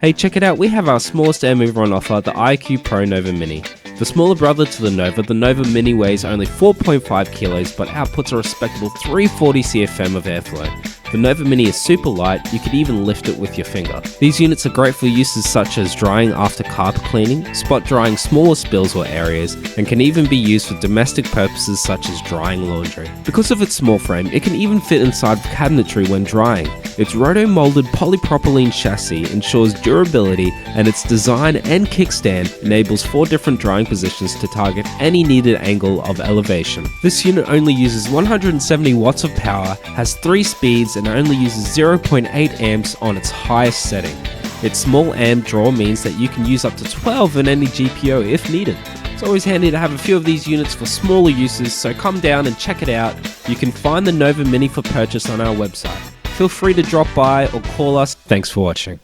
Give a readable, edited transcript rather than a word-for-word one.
Hey, check it out, we have our smallest air mover on offer, the IAQ Pro Nova Mini. The smaller brother to the Nova Mini weighs only 4.5 kilos but outputs a respectable 340 CFM of airflow. The Nova Mini is super light, you could even lift it with your finger. These units are great for uses such as drying after carpet cleaning, spot drying smaller spills or areas, and can even be used for domestic purposes such as drying laundry. Because of its small frame, it can even fit inside cabinetry when drying. Its roto-molded polypropylene chassis ensures durability, and its design and kickstand enables 4 different drying positions to target any needed angle of elevation. This unit only uses 170 watts of power, has 3 speeds, and only uses 0.8 amps on its highest setting. Its small amp draw means that you can use up to 12 in any GPO if needed. It's always handy to have a few of these units for smaller uses, so come down and check it out. You can find the Nova Mini for purchase on our website. Feel free to drop by or call us. Thanks for watching.